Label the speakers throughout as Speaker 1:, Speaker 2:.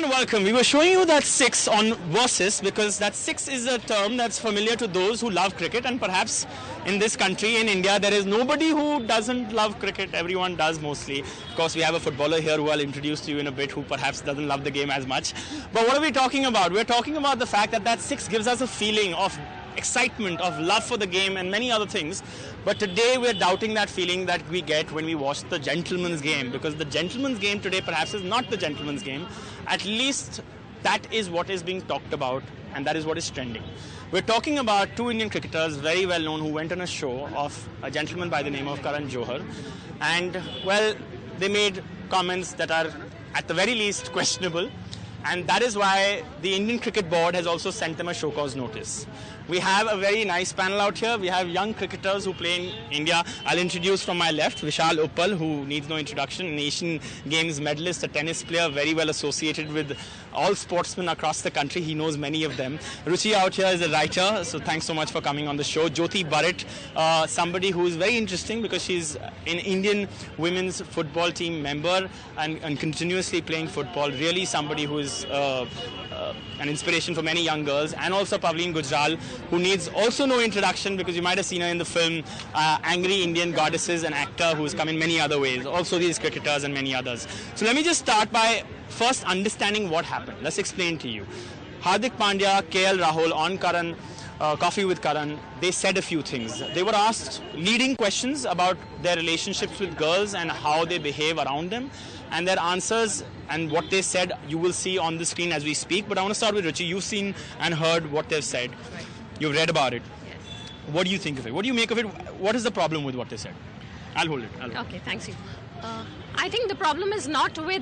Speaker 1: and welcome. We were showing you that 6 on versus because that 6 is a term that's familiar to those who love cricket, and perhaps in this country, in India, there is nobody who doesn't love cricket. Everyone does mostly. Of course, we have a footballer here who I'll introduce to you in a bit who perhaps doesn't love the game as much. But what are we talking about? We're talking about the fact that that 6 gives us a feeling of excitement, of love for the game and many other things. But today we're doubting that feeling that we get when we watch the gentleman's game, because the gentleman's game today perhaps is not the gentleman's game. At least that is what is being talked about, and that is what is trending. We're talking about 2 Indian cricketers, very well known, who went on a show of a gentleman by the name of Karan Johar. And, well, they made comments that are at the very least questionable. And that is why the Indian Cricket Board has also sent them a show cause notice. We have a very nice panel out here. We have young cricketers who play in India. I'll introduce from my left Vishal Uppal, who needs no introduction, an Asian Games medalist, a tennis player, very well associated with all sportsmen across the country. He knows many of them. Ruchi out here is a writer, so thanks so much for coming on the show. Jyoti Barrett, somebody who is very interesting because she's an Indian women's football team member and continuously playing football. Really somebody who is an inspiration for many young girls. And also Pavleen Gujral, who needs also no introduction because you might have seen her in the film Angry Indian Goddesses, an actor who has come in many other ways. Also these cricketers and many others. So let me just start by first understanding what happened. Let's explain to you. Hardik Pandya, KL Rahul on Karan, Coffee with Karan, they said a few things. They were asked leading questions about their relationships with girls and how they behave around them. And their answers and what they said you will see on the screen as we speak. But I want to start with Ruchi. You've seen and heard what they've said.
Speaker 2: Right.
Speaker 1: You've read about it.
Speaker 2: Yes.
Speaker 1: What do you think of it? What do you make of it? What is the problem with what they said? I'll hold it.
Speaker 2: Okay, thanks you. I think the problem is not with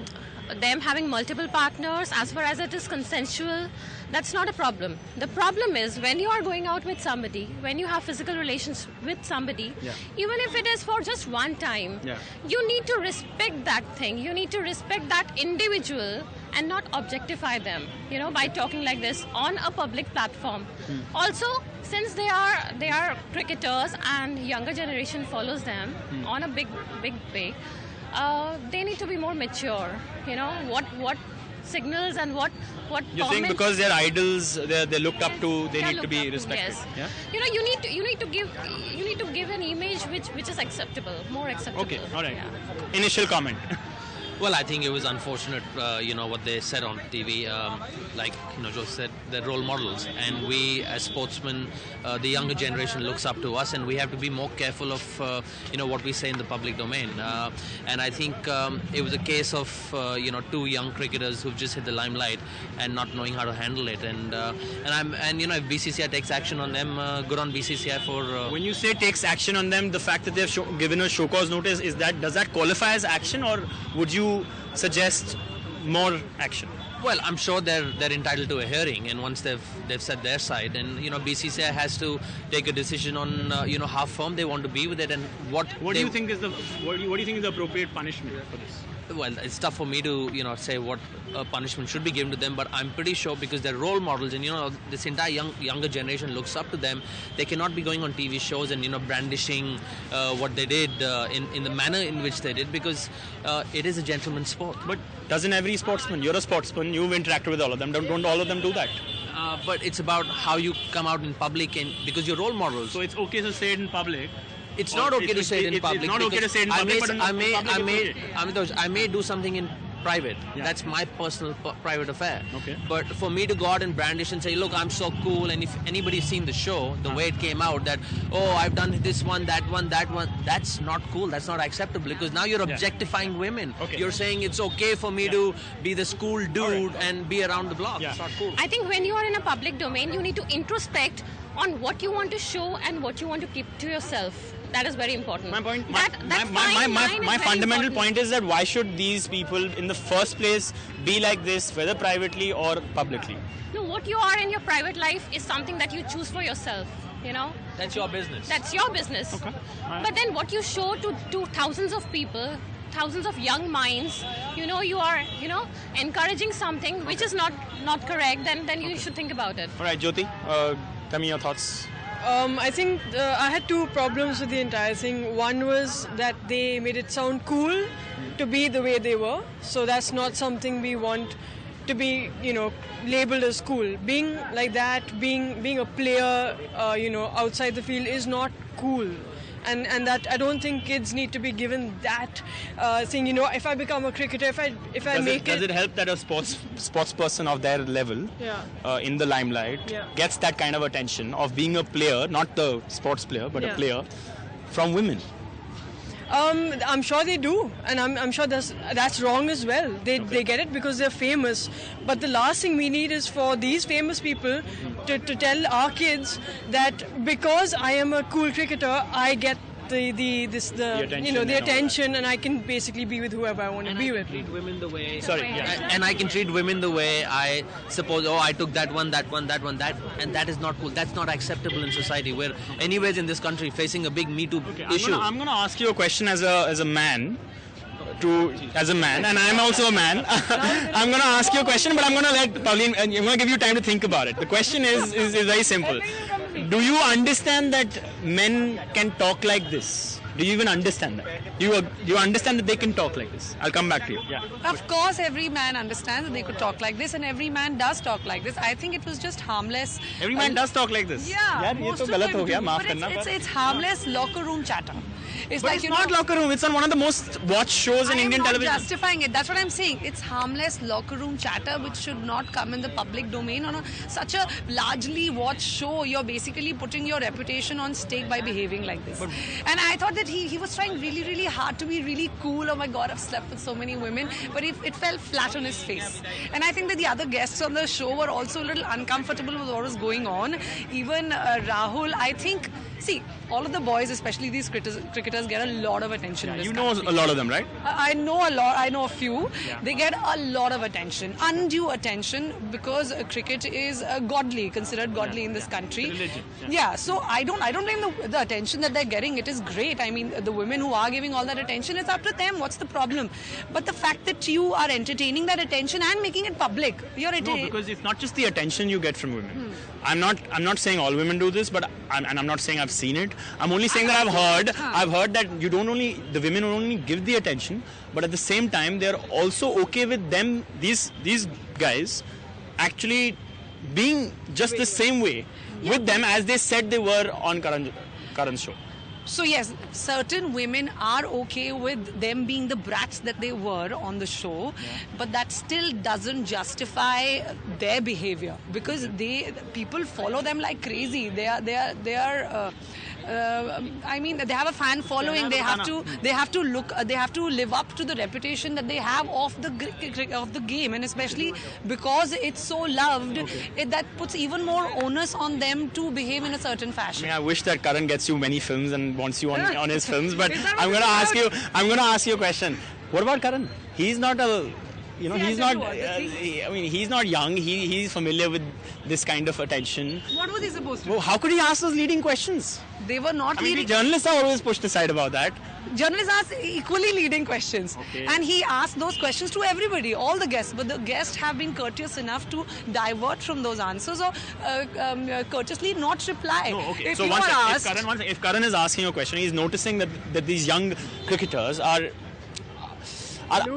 Speaker 2: them having multiple partners. As far as it is consensual, that's not a problem. The problem is when you are going out with somebody, when you have physical relations with somebody, even if it is for just one time, you need to respect that thing. You need to respect that individual and not objectify them, by talking like this on a public platform. Also, since they are cricketers and younger generation follows them on a big way, they need to be more mature. What signals and what
Speaker 1: you think because they're idols, they're looked up to, they need to be respected.
Speaker 2: Yes. Yeah? You need to give an image which is acceptable, more acceptable.
Speaker 1: Okay, all right.
Speaker 2: Yeah.
Speaker 1: Initial comment.
Speaker 3: Well, I think it was unfortunate, what they said on TV. Joe said, they're role models, and we as sportsmen, the younger generation looks up to us, and we have to be more careful of, what we say in the public domain. And I think it was a case of, 2 young cricketers who've just hit the limelight and not knowing how to handle it. And if BCCI takes action on them, good on BCCI for.
Speaker 1: When you say takes action on them, the fact that they've given a show cause notice, does that qualify as action, or would you suggest more action?
Speaker 3: Well, I'm sure they're entitled to a hearing, and once they've said their side, and BCCI has to take a decision on how firm they want to be with it, and what do you think is the appropriate punishment for this? Well, it's tough for me to say what punishment should be given to them, but I'm pretty sure because they're role models, and this entire younger generation looks up to them. They cannot be going on TV shows and brandishing what they did in the manner in which they did, because it is a gentleman's sport.
Speaker 1: But doesn't every sportsman? You're a sportsman. You've interacted with all of them. Don't all of them do that?
Speaker 3: But it's about how you come out in public, and because you're role models.
Speaker 1: So it's okay to say it in public.
Speaker 3: It's not okay to say it in public.
Speaker 1: It's not okay to say it in public, but
Speaker 3: I may do something in private.
Speaker 1: Yeah.
Speaker 3: That's my personal private affair.
Speaker 1: Okay.
Speaker 3: But for me to go out and brandish and say, look, I'm so cool, and if anybody's seen the show, the way it came out, that, I've done this one, that one, that's not cool. That's not acceptable, because now you're objectifying women.
Speaker 1: Okay.
Speaker 3: You're saying it's okay for me to be the school dude and be around the block.
Speaker 1: Yeah.
Speaker 3: It's not cool.
Speaker 2: I think when you are in a public domain, you need to introspect on what you want to show and what you want to keep to yourself. That is very important.
Speaker 1: My fundamental point is that why should these people in the first place be like this, whether privately or publicly?
Speaker 2: No, what you are in your private life is something that you choose for yourself,
Speaker 3: That's your business.
Speaker 2: That's your business.
Speaker 1: Okay.
Speaker 2: But then what you show to thousands of people, thousands of young minds, you are, encouraging something which is not correct, then you should think about it.
Speaker 1: All right, Jyoti, tell me your thoughts.
Speaker 4: I think I had 2 problems with the entire thing. One was that they made it sound cool to be the way they were. So that's not something we want to be, labeled as cool. Being like that, being a player, outside the field is not cool. And that I don't think kids need to be given that thing. If I become a cricketer, if I
Speaker 1: does it help that a sports person of their level in the limelight gets that kind of attention of being a player, not the sports player, but a player from women?
Speaker 4: I'm sure they do, and I'm sure that's wrong as well. They get it because they're famous. But the last thing we need is for these famous people to tell our kids that because I am a cool cricketer, I get the attention, and I can basically be with whoever I want to be with.
Speaker 3: Treat women the way. And I can treat women the way I suppose. Oh, I took that one, and that is not cool. That's not acceptable in society. We're anyways in this country facing a big Me Too issue.
Speaker 1: I'm gonna ask you a question as a man. And I'm also a man. I'm going to ask you a question, but I'm going to let Pauline, I'm going to give you time to think about it. The question is very simple. Do you understand that men can talk like this? Do you even understand that? Do you understand that they can talk like this? I'll come back to you. Yeah.
Speaker 5: Of course, every man understands that they could talk like this, and every man does talk like this. I think it was just harmless.
Speaker 1: Every man does talk like this.
Speaker 5: Yeah.
Speaker 1: Most of them do.
Speaker 5: It's harmless locker room chatter.
Speaker 1: It's not locker room. It's on one of the most watched shows in Indian television.
Speaker 5: I'm justifying it. That's what I'm saying. It's harmless locker room chatter which should not come in the public domain on such a largely watched show. You're basically putting your reputation on stake by behaving like this. And I thought that he was trying really, really hard to be really cool. Oh my God, I've slept with so many women. But it fell flat on his face. And I think that the other guests on the show were also a little uncomfortable with what was going on. Even Rahul, I think... See, all of the boys, especially these cricketers, get a lot of attention.
Speaker 1: You know a lot of them, right?
Speaker 5: I know a lot. I know a few. Yeah. They get a lot of attention, undue attention, because cricket is considered godly in this country.
Speaker 1: Religion.
Speaker 5: Yeah. So I don't blame the attention that they're getting. It is great. I mean, the women who are giving all that attention, it's up to them. What's the problem? But the fact that you are entertaining that attention and making it public,
Speaker 1: no, because it's not just the attention you get from women. I'm not saying all women do this, but I'm not saying I've seen it. I'm only saying that I've heard that the women don't only give the attention, but at the same time they're also okay with them, these guys actually being just the same way with them as they said they were on Karan's show.
Speaker 5: So yes, certain women are okay with them being the brats that they were on the show, but that still doesn't justify their behavior, because people follow them like crazy. They are. I mean, they have a fan following. They have to live up to the reputation that they have of the game, and especially because it's so loved, that puts even more onus on them to behave in a certain fashion.
Speaker 1: I mean, I wish that Karan gets you many films and wants you on his films, but I'm going to ask you a question. What about Karan? He's not a... he's not. He's not young. He's familiar with this kind of attention.
Speaker 5: What was he supposed to do?
Speaker 1: Well, how could he ask those leading questions?
Speaker 5: They were not leading.
Speaker 1: Journalists are always pushed aside about that.
Speaker 5: Journalists ask equally leading questions, and he asked those questions to everybody, all the guests. But the guests have been courteous enough to divert from those answers, or courteously not reply.
Speaker 1: No, okay. If Karan is asking a question, he's noticing that these young cricketers are not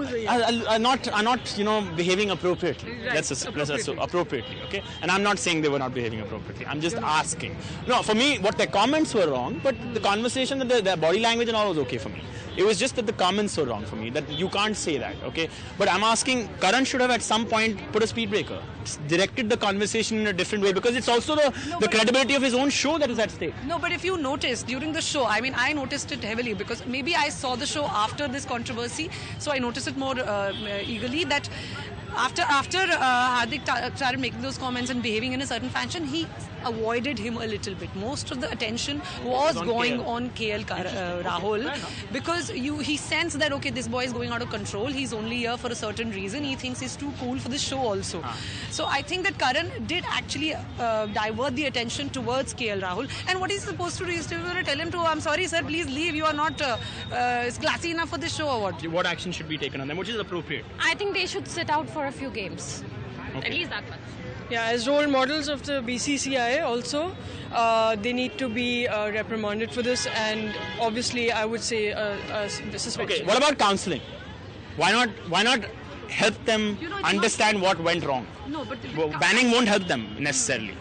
Speaker 1: behaving appropriately.
Speaker 4: Right.
Speaker 1: Let's assume appropriately, okay? And I'm not saying they were not behaving appropriately. I'm just asking. No, for me, what their comments were wrong, but the conversation, that their body language and all was okay for me. It was just that the comments were wrong for me, that you can't say that, okay? But I'm asking, Karan should have at some point put a speed breaker, directed the conversation in a different way, because it's also the credibility of his own show that is at stake.
Speaker 5: No, but if you noticed during the show, I mean, I noticed it heavily, because maybe I saw the show after this controversy, so I noticed it more eagerly, that after Hardik started making those comments and behaving in a certain fashion, he avoided him a little bit. Most of the attention was going on Rahul, because he sensed that, okay, this boy is going out of control. He's only here for a certain reason. He thinks he's too cool for the show also. So I think that Karan did actually divert the attention towards KL Rahul. And what he's supposed to do is to tell him to, I'm sorry sir, please leave. You are not classy enough for this show, or what?
Speaker 1: What action should be taken on them? Which is appropriate?
Speaker 2: I think they should sit out for a few games.
Speaker 1: Okay.
Speaker 2: At least that much.
Speaker 4: Yeah, as role models of the BCCI also, they need to be reprimanded for this, and obviously I would say suspension.
Speaker 1: Okay, what about counselling? Why not help them understand what went wrong?
Speaker 5: No, but
Speaker 1: Banning won't help them necessarily.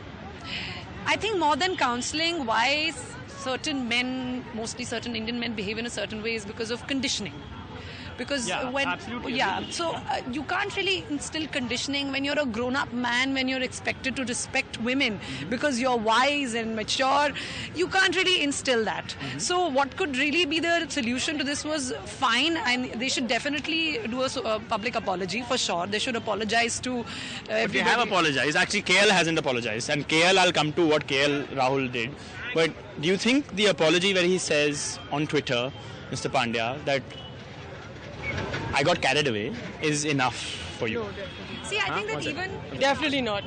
Speaker 5: I think more than counseling, why certain men, mostly certain Indian men, behave in a certain way is because of conditioning. Because
Speaker 1: absolutely.
Speaker 5: So you can't really instill conditioning when you're a grown-up man, when you're expected to respect women because you're wise and mature. You can't really instill that. So what could really be the solution to this was fine, and they should definitely do a public apology for sure. They should apologize to
Speaker 1: But they have apologized. Actually, KL hasn't apologized, and KL, I'll come to what KL Rahul did. But do you think the apology where he says on Twitter, Mr. Pandya, that I got carried away is enough for you?
Speaker 5: See, I think that even...
Speaker 4: Definitely not.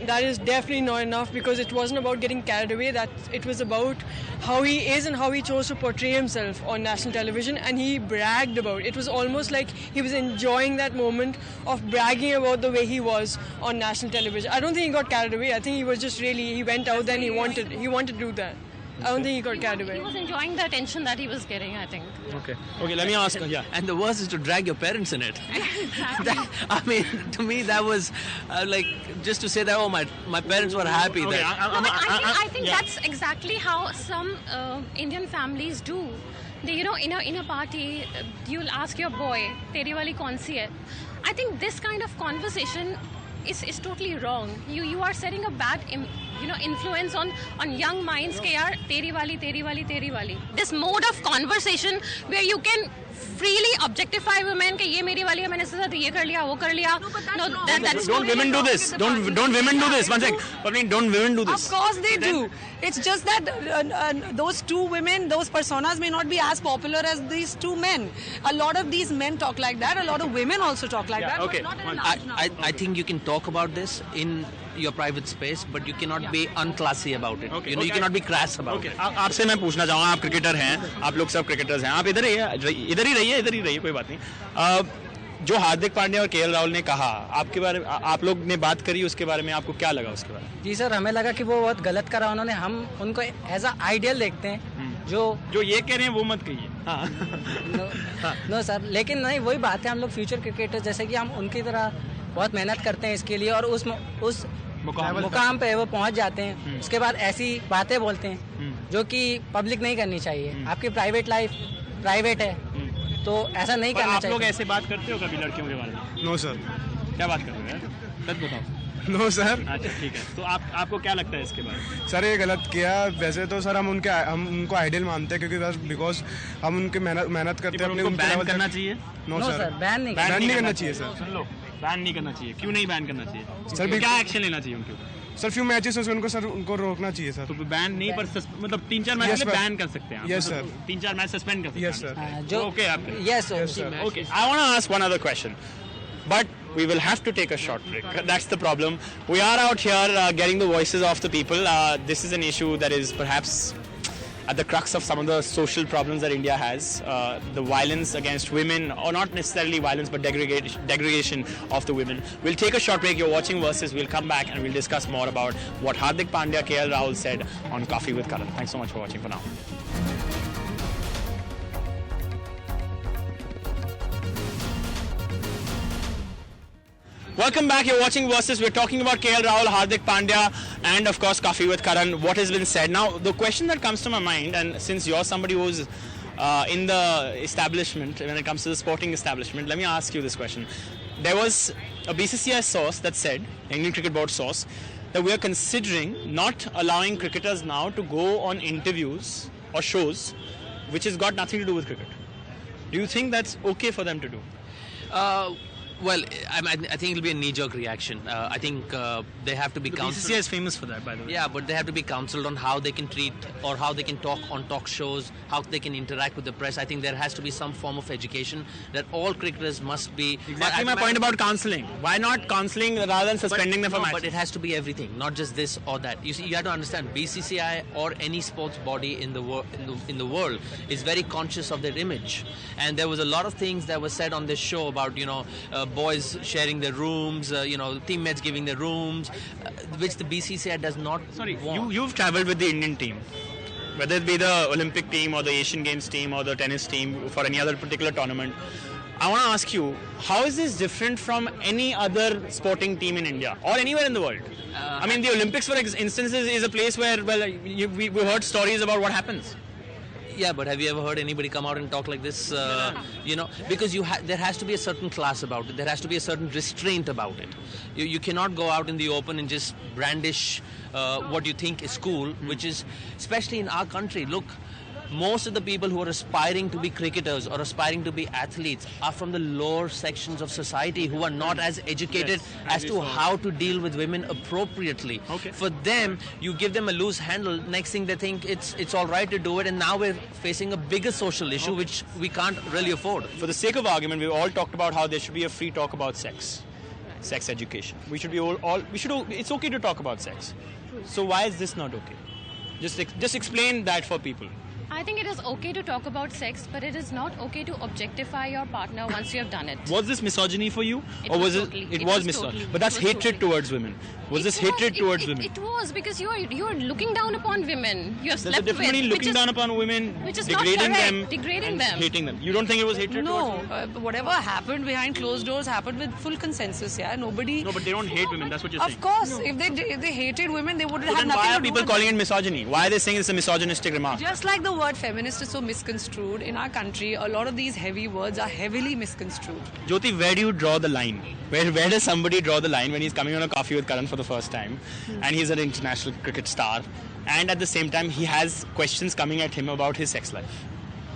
Speaker 4: That is definitely not enough, because it wasn't about getting carried away. That it was about how he is and how he chose to portray himself on national television, and he bragged about it. It was almost like he was enjoying that moment of bragging about the way he was on national television. I don't think he got carried away. I think he was just really, he went out there and he wanted to do that. I don't think he got carried away.
Speaker 2: He was enjoying the attention that he was getting, I think.
Speaker 1: Okay, let me ask. Yeah.
Speaker 3: And the worst is to drag your parents in it. I mean, to me, that was like just to say that, oh, my parents were happy.
Speaker 1: Okay,
Speaker 2: that. I think that's exactly how some Indian families do. They, in a party, you'll ask your boy, "Teri wali kaun si hai?" I think this kind of conversation is totally wrong. You are setting a bad influence on young minds ke yaar teri wali. This mode of conversation where you can freely objectify women ke ye meri wali hai, maine iske sath ye kar liya, wo kar liya. No, that's
Speaker 1: don't women do this. Don't women do this. One sec. Don't women do this.
Speaker 5: Of course they do. It's just that those two women, those personas may not be as popular as these two men. A lot of these men talk like that. A lot of women also talk like that.
Speaker 1: Okay.
Speaker 5: But not in a large number.
Speaker 3: I think you can talk about this in your private space, but you cannot be unclassy about it.
Speaker 1: Okay,
Speaker 3: you cannot be crass about it.
Speaker 1: आपसे मैं पूछना चाहूँगा, आप cricketer हैं, आप लोग सब cricketers हैं, आप इधर ही रहिए, कोई बात नहीं. जो हार्दिक पांड्या और केएल राहुल ने कहा, आपके बारे में आप लोग ने बात करी, उसके बारे में आपको क्या लगा उसके बारे में?
Speaker 6: जी सर, हमें लगा कि वो बहुत गलत करा उन्होंने. हम उनको एज अ आइडियल देखते हैं. जो
Speaker 1: ये कह रहे हैं वो मत कहिए.
Speaker 6: नो सर, लेकिन नहीं, वही बात है, हम लोग फ्यूचर क्रिकेटर जैसे कि हम उनकी तरह बहुत मेहनत करते हैं इसके लिए, और उस मुकाम पे वो पहुंच जाते हैं. उसके बाद ऐसी बातें बोलते हैं जो कि पब्लिक नहीं करनी चाहिए. आपकी प्राइवेट लाइफ प्राइवेट है, तो ऐसा नहीं करना चाहिए.
Speaker 1: आप लोग ऐसे बात करते हो कभी लड़कियों के बारे में?
Speaker 7: No sir.
Speaker 1: क्या बात करते हो यार, सच बताओ.
Speaker 7: No sir.
Speaker 1: अच्छा ठीक है, तो आपको क्या लगता है इसके बारे में?
Speaker 7: सर ये गलत किया. वैसे तो सर हम उनको आइडियल मानते हैं, क्योंकि बिकॉज हम उनके मेहनत करते हैं.
Speaker 1: उनको बैन करना चाहिए?
Speaker 7: नो सर,
Speaker 6: बैन नहीं
Speaker 7: करना चाहिए सर.
Speaker 1: सुन लो, बैन नहीं करना चाहिए. क्यों नहीं बैन करना चाहिए
Speaker 7: सर?
Speaker 1: क्या एक्शन लेना चाहिए उनके ऊपर?
Speaker 7: सर फ्यू मैचेस उनको रोकना चाहिए सर.
Speaker 1: तो बैन नहीं, पर मतलब 3-4 मैच में बैन कर सकते हैं.
Speaker 7: Yes sir.
Speaker 1: 3-4 मैच सस्पेंड कर सकते हैं.
Speaker 7: Yes sir.
Speaker 6: जो
Speaker 1: ओके आप.
Speaker 6: Yes
Speaker 7: sir.
Speaker 1: Okay, I want to ask one other question, but we will have to take a short break. That's the problem. We are out here getting the voices of the people. This is an issue that is perhaps at the crux of some of the social problems that India has. The violence against women, or not necessarily violence, but degradation of the women. We'll take a short break. You're watching Versus. We'll come back and we'll discuss more about what Hardik Pandya, KL Rahul said on Coffee with Karan. Thanks so much for watching for now. Welcome back. You're watching Versus. We're talking about KL Rahul, Hardik Pandya, and of course Coffee with Karan. What has been said now? The question that comes to my mind, and since you're somebody who's in the establishment, when it comes to the sporting establishment, let me ask you this question. There was a BCCI source that said, Indian Cricket Board source, that we are considering not allowing cricketers now to go on interviews or shows which has got nothing to do with cricket. Do you think that's okay for them to do?
Speaker 3: Well, I think it'll be a knee-jerk reaction. I think they have to be counseled.
Speaker 1: BCCI is famous for that, by the way.
Speaker 3: Yeah, but they have to be counseled on how they can treat or how they can talk on talk shows, how they can interact with the press. I think there has to be some form of education that all cricketers must be.
Speaker 1: Exactly my point about counselling. Why not counselling rather than suspending them for matches?
Speaker 3: But it has to be everything, not just this or that. You see, you have to understand, BCCI or any sports body in the world is very conscious of their image. And there was a lot of things that were said on this show about, boys sharing their rooms, teammates giving their rooms, which the BCCI does not want.
Speaker 1: You've travelled with the Indian team. whether it be the Olympic team or the Asian Games team or the tennis team for any other particular tournament, I want to ask you, how is this different from any other sporting team in India or anywhere in the world? I mean, the Olympics, for instance, is a place where, well, we heard stories about what happens.
Speaker 3: Yeah, but have you ever heard anybody come out and talk like this? You know, because there has to be a certain class about it. There has to be a certain restraint about it. You cannot go out in the open and just brandish what you think is cool, which is, especially in our country, look, most of the people who are aspiring to be cricketers or aspiring to be athletes are from the lower sections of society who are not as educated as to how to deal with women appropriately.
Speaker 1: Okay.
Speaker 3: For them, you give them a loose handle, next thing they think it's all right to do it, and now we're facing a bigger social issue which we can't really afford.
Speaker 1: For the sake of argument, we've all talked about how there should be a free talk about sex education. We should be it's okay to talk about sex. So why is this not okay? Just explain that for people.
Speaker 2: I think it is okay to talk about sex, but it is not okay to objectify your partner once you have done it.
Speaker 1: Was this misogyny for you?
Speaker 2: It was totally.
Speaker 1: It was misogyny.
Speaker 2: Totally.
Speaker 1: But that's hatred towards women. Was this hatred towards women?
Speaker 2: It was, because you are looking down upon women. You have
Speaker 1: There's
Speaker 2: slept
Speaker 1: a difference between
Speaker 2: with,
Speaker 1: looking down upon women,
Speaker 2: which is
Speaker 1: degrading
Speaker 2: not correct.
Speaker 1: them,
Speaker 2: Degrading
Speaker 1: and
Speaker 2: them.
Speaker 1: hating them. You don't think it was hatred towards women?
Speaker 5: No, whatever happened behind closed doors happened with full consensus. Yeah, nobody.
Speaker 1: No, but they don't hate women. That's what you're saying.
Speaker 5: Of course, if they hated women, they would have
Speaker 1: Then
Speaker 5: nothing
Speaker 1: why
Speaker 5: to
Speaker 1: are
Speaker 5: do
Speaker 1: people
Speaker 5: with
Speaker 1: calling it misogyny? Why are they saying it's a misogynistic remark?
Speaker 5: Just like the word feminist is so misconstrued in our country, a lot of these heavy words are heavily misconstrued.
Speaker 1: Jyoti, where do you draw the line? Where does somebody draw the line when he's coming on a coffee with Karan for the first time and he's an international cricket star, and at the same time he has questions coming at him about his sex life?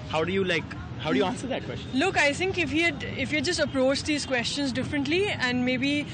Speaker 1: How do you answer that question?
Speaker 4: Look, I think if he had just approached these questions differently and maybe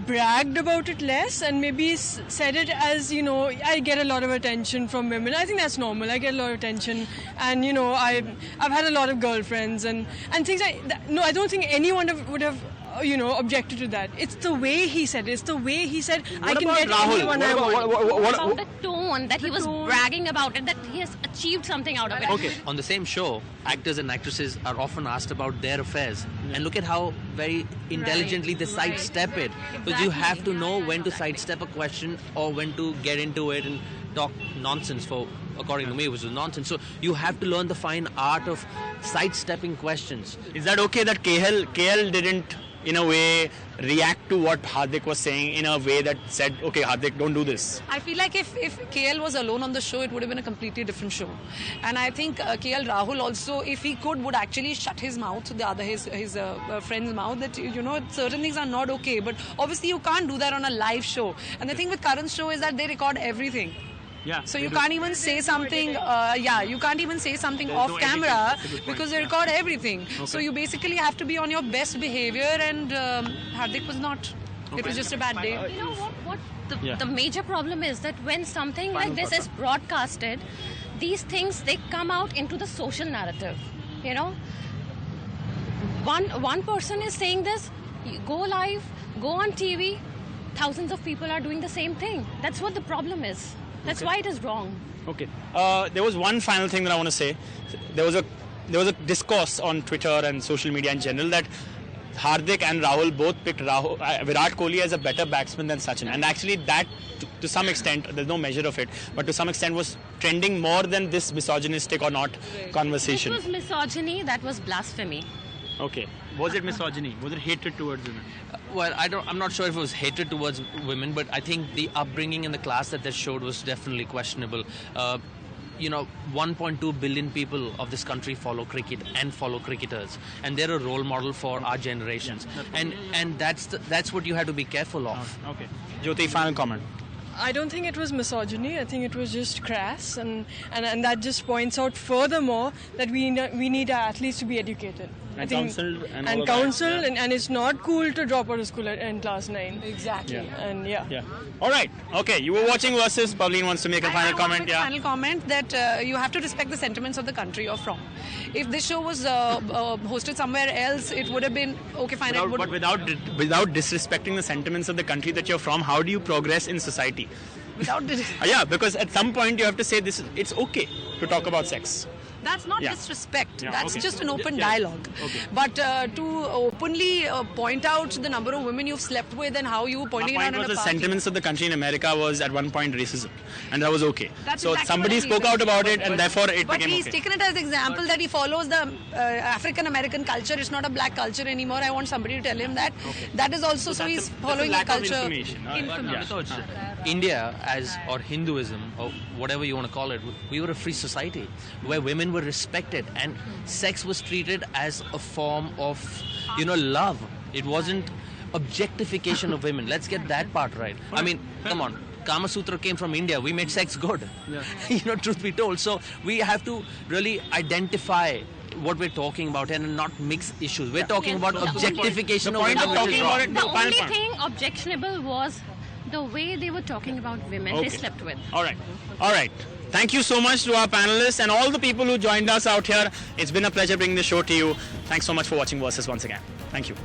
Speaker 4: bragged about it less and maybe said it as, you know, I get a lot of attention from women. I think that's normal. I get a lot of attention, and you know, I've had a lot of girlfriends and things like that. No, I don't think anyone would have you know, objected to that. It's the way he said it. It's the way he said, I can get
Speaker 1: Rahul?
Speaker 4: anyone I want.
Speaker 2: About the tone that he was bragging about it, that he has achieved something out of it.
Speaker 1: Okay.
Speaker 3: On the same show, actors and actresses are often asked about their affairs, and look at how very intelligently they sidestep it. Because you have to know when to sidestep a question or when to get into it and talk nonsense. According to me, it was nonsense. So you have to learn the fine art of sidestepping questions.
Speaker 1: Is that okay that KL didn't, in a way, react to what Hardik was saying in a way that said, okay, Hardik, don't do this?
Speaker 5: I feel like if KL was alone on the show, it would have been a completely different show. And I think KL Rahul also, if he could, would actually shut his mouth, his friend's mouth, that, you know, certain things are not okay. But obviously you can't do that on a live show. And the thing with Karan's show is that they record everything.
Speaker 1: Yeah.
Speaker 5: So you can't even say something, you can't even say something off camera because they record everything.
Speaker 1: Okay.
Speaker 5: So you basically have to be on your best behavior, and Hardik was not. It was just a bad day.
Speaker 2: You know what the major problem is that when something like this is broadcasted, these things, they come out into the social narrative. You know, one person is saying this, you go live, go on TV, thousands of people are doing the same thing. That's what the problem is. That's why it is wrong.
Speaker 1: Okay. There was one final thing that I want to say. There was a discourse on Twitter and social media in general that Hardik and Rahul both picked Virat Kohli as a better batsman than Sachin. And actually that, to some extent, there's no measure of it, but to some extent was trending more than this misogynistic or not conversation.
Speaker 2: This was misogyny, that was blasphemy.
Speaker 1: Okay. Was it misogyny? Was it hatred towards women?
Speaker 3: Well, I'm not sure if it was hatred towards women, but I think the upbringing and the class that they showed was definitely questionable. 1.2 billion people of this country follow cricket and follow cricketers, and they're a role model for our generations. And that's what you have to be careful of.
Speaker 1: Okay. Jyoti, final comment.
Speaker 4: I don't think it was misogyny. I think it was just crass, and that just points out furthermore that we need our athletes to be educated.
Speaker 1: And counseled and all of
Speaker 4: counseled,
Speaker 1: that.
Speaker 4: and it's not cool to drop out of school in class 9.
Speaker 5: Exactly.
Speaker 1: Yeah.
Speaker 4: And yeah.
Speaker 1: All right. Okay. You were watching Versus. Pauline wants to make a final comment.
Speaker 5: Yeah. Final comment that you have to respect the sentiments of the country you're from. If this show was hosted somewhere else, it would have been okay, fine.
Speaker 1: But without disrespecting the sentiments of the country that you're from, how do you progress in society?
Speaker 5: Without
Speaker 1: Yeah, because at some point you have to say it's okay to talk about sex.
Speaker 5: That's not
Speaker 1: Yeah.
Speaker 5: disrespect.
Speaker 1: Yeah,
Speaker 5: That's
Speaker 1: okay.
Speaker 5: just an open
Speaker 1: Yeah.
Speaker 5: dialogue.
Speaker 1: Okay.
Speaker 5: But to openly point out the number of women you've slept with and how you
Speaker 1: My
Speaker 5: pointing
Speaker 1: point
Speaker 5: around
Speaker 1: was
Speaker 5: at a
Speaker 1: the
Speaker 5: party.
Speaker 1: sentiments of the country in America was at one point racism, and that was okay.
Speaker 5: That's
Speaker 1: So
Speaker 5: exactly
Speaker 1: somebody
Speaker 5: what I
Speaker 1: spoke
Speaker 5: mean.
Speaker 1: out about it, and therefore it
Speaker 5: But
Speaker 1: became
Speaker 5: he's
Speaker 1: okay.
Speaker 5: taken it as example that he follows the African American culture. It's not a black culture anymore. I want somebody to tell him that. That is also so he's following a
Speaker 1: lack of
Speaker 5: culture.
Speaker 1: information.
Speaker 3: India or Hinduism or whatever you want to call it, we were a free society where women were respected and sex was treated as a form of, love. It wasn't objectification of women. Let's get that part right. I mean, come on. Kama Sutra came from India. We made sex good. Yeah. Truth be told. So we have to really identify what we're talking about and not mix issues. We're talking about objectification of women.
Speaker 1: of talking about it,
Speaker 2: The
Speaker 1: final
Speaker 2: only
Speaker 1: point.
Speaker 2: thing objectionable was the way they were talking about women they
Speaker 1: Okay.
Speaker 2: slept with.
Speaker 1: All right. Thank you so much to our panelists and all the people who joined us out here. It's been a pleasure bringing the show to you. Thanks so much for watching Versus once again. Thank you.